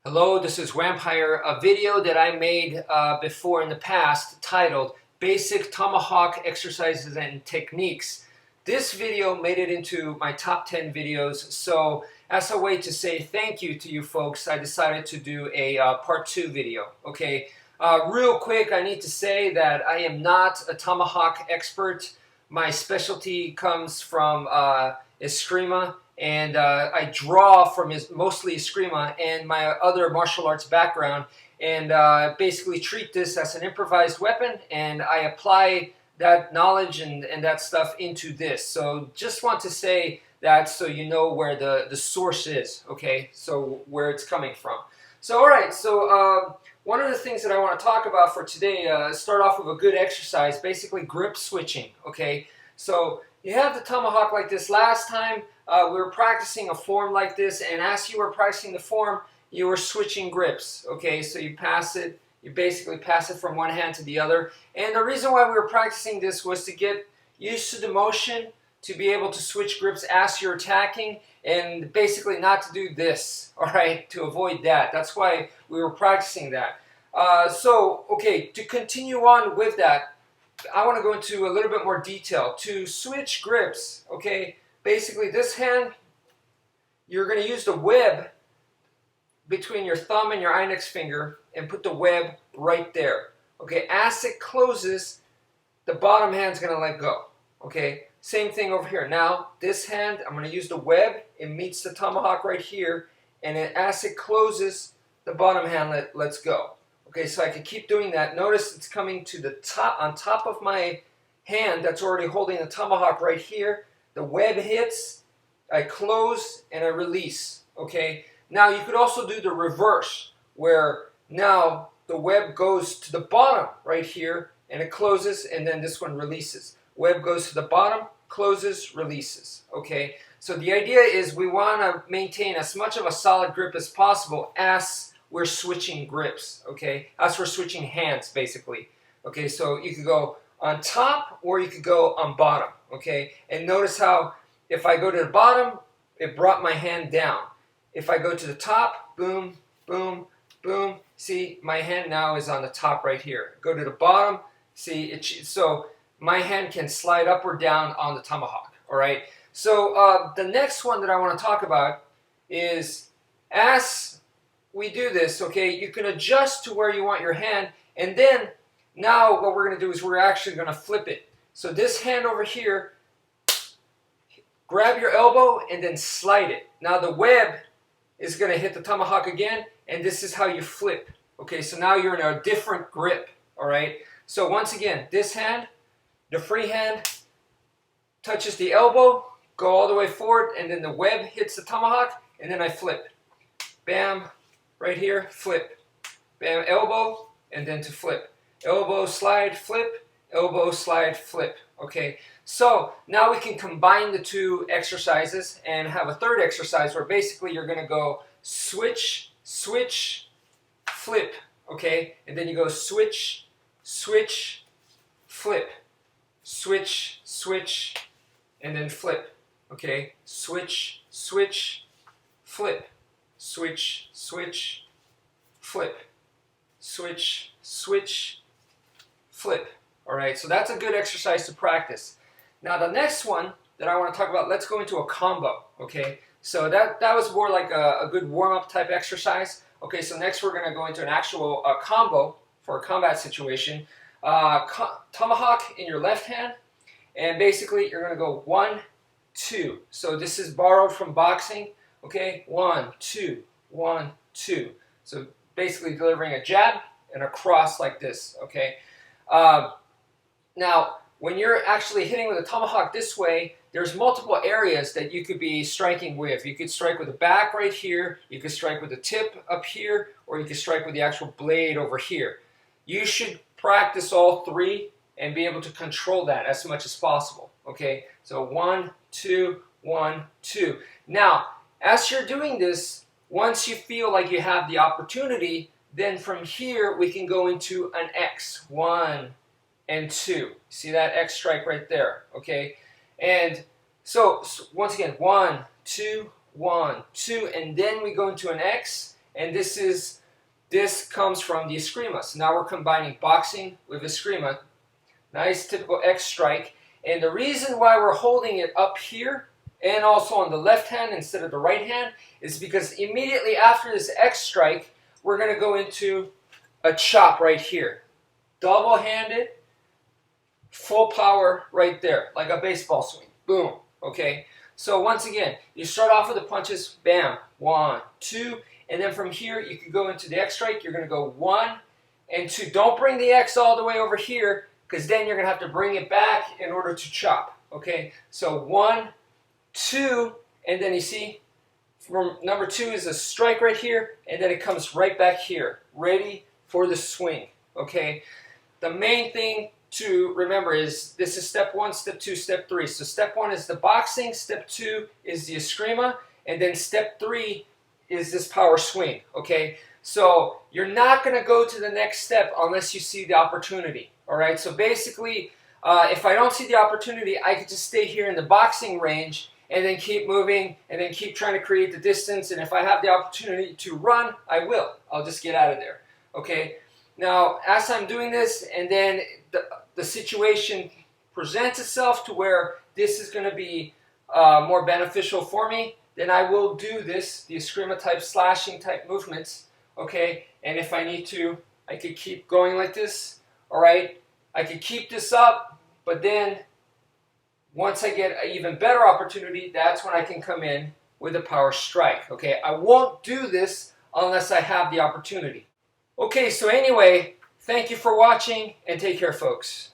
Hello, this is wmpyr, a video that I made before in the past titled Basic Tomahawk Exercises and Techniques. This video made it into my top 10 videos, so as a way to say thank you to you folks, I decided to do a part 2 video. Okay, real quick, I need to say that I am not a tomahawk expert. My specialty comes from Eskrima, and I draw from mostly Eskrima and my other martial arts background, and basically treat this as an improvised weapon, and I apply that knowledge and that stuff into this. So just want to say that so you know where the source is, okay, so where it's coming from. So alright, so one of the things that I want to talk about for today, start off with a good exercise, basically grip switching, okay. So you have the tomahawk like this. Last time we were practicing a form like this, and as you were practicing the form, you were switching grips, okay? So you pass it, you basically pass it from one hand to the other. And the reason why we were practicing this was to get used to the motion, to be able to switch grips as you're attacking, and basically not to do this, all right, to avoid that. That's why we were practicing that. So, okay, to continue on with that, I want to go into a little bit more detail. To switch grips, okay, basically this hand, you're going to use the web between your thumb and your index finger and put the web right there. Okay, as it closes, the bottom hand's going to let go. Okay, same thing over here. Now, this hand, I'm going to use the web. It meets the tomahawk right here, and then as it closes, the bottom hand lets go. Okay, so I can keep doing that. Notice it's coming to the top, on top of my hand that's already holding the tomahawk right here. The web hits, I close, and I release. Okay, now you could also do the reverse, where now the web goes to the bottom right here, and it closes, and then this one releases. Web goes to the bottom, closes, releases. Okay, so the idea is we want to maintain as much of a solid grip as possible as we're switching grips, okay? As we're switching hands, basically. Okay, so you could go on top or you could go on bottom, okay? And notice how if I go to the bottom, it brought my hand down. If I go to the top, boom, boom, boom. See, my hand now is on the top right here. Go to the bottom, see, so my hand can slide up or down on the tomahawk, all right? So the next one that I want to talk about is as we do this, okay, you can adjust to where you want your hand, and then now what we're going to do is we're actually going to flip it. So this hand over here, grab your elbow and then slide it. Now the web is going to hit the tomahawk again, and this is how you flip. Okay, so now you're in a different grip, all right? So once again, this hand, the free hand, touches the elbow, go all the way forward, and then the web hits the tomahawk, and then I flip. Bam. Right here, flip, bam, elbow, and then to flip. Elbow, slide, flip, elbow, slide, flip. Okay, so now we can combine the two exercises and have a third exercise where basically you're going to go switch, switch, flip, okay? And then you go switch, switch, flip, switch, switch, and then flip, okay? Switch, switch, flip. Switch, switch, flip, switch, switch, flip. All right, so that's a good exercise to practice. Now the next one that I want to talk about, let's go into a combo, okay? So that was more like a good warm-up type exercise. Okay, so next we're going to go into an actual combo for a combat situation. Tomahawk in your left hand, and basically you're going to go 1, 2. So this is borrowed from boxing. Okay, 1, 2, 1, 2. So basically delivering a jab and a cross like this, okay? Now, when you're actually hitting with a tomahawk this way, there's multiple areas that you could be striking with. You could strike with the back right here, you could strike with the tip up here, or you could strike with the actual blade over here. You should practice all three and be able to control that as much as possible, okay? So 1, 2, 1, 2. Now, as you're doing this, once you feel like you have the opportunity, then from here we can go into an X. 1, and 2. See that X strike right there, okay? And so once again, 1, 2, 1, 2, and then we go into an X, and this comes from the Eskrima. So now we're combining boxing with Eskrima. Nice typical X strike. And the reason why we're holding it up here and also on the left hand instead of the right hand is because immediately after this X strike, we're going to go into a chop right here. Double-handed, full power right there, like a baseball swing. Boom. Okay? So once again, you start off with the punches, bam, 1, 2, and then from here you can go into the X strike. You're going to go 1 and 2. Don't bring the X all the way over here, because then you're going to have to bring it back in order to chop. Okay? So 1, 2, and then you see, from number 2 is a strike right here, and then it comes right back here, ready for the swing. Okay? The main thing to remember is this is step 1, step 2, step 3. So step 1 is the boxing, step 2 is the Eskrima, and then step 3 is this power swing. Okay? So you're not going to go to the next step unless you see the opportunity. All right? So basically, if I don't see the opportunity, I could just stay here in the boxing range and then keep moving and then keep trying to create the distance. And if I have the opportunity to run, I will. I'll just get out of there. Okay? Now, as I'm doing this and then the situation presents itself to where this is going to be more beneficial for me, then I will do this, the Eskrima type slashing type movements. Okay? And if I need to, I could keep going like this. All right? I could keep this up, but then once I get an even better opportunity, that's when I can come in with a power strike. Okay? I won't do this unless I have the opportunity. Okay, so anyway, thank you for watching and take care, folks.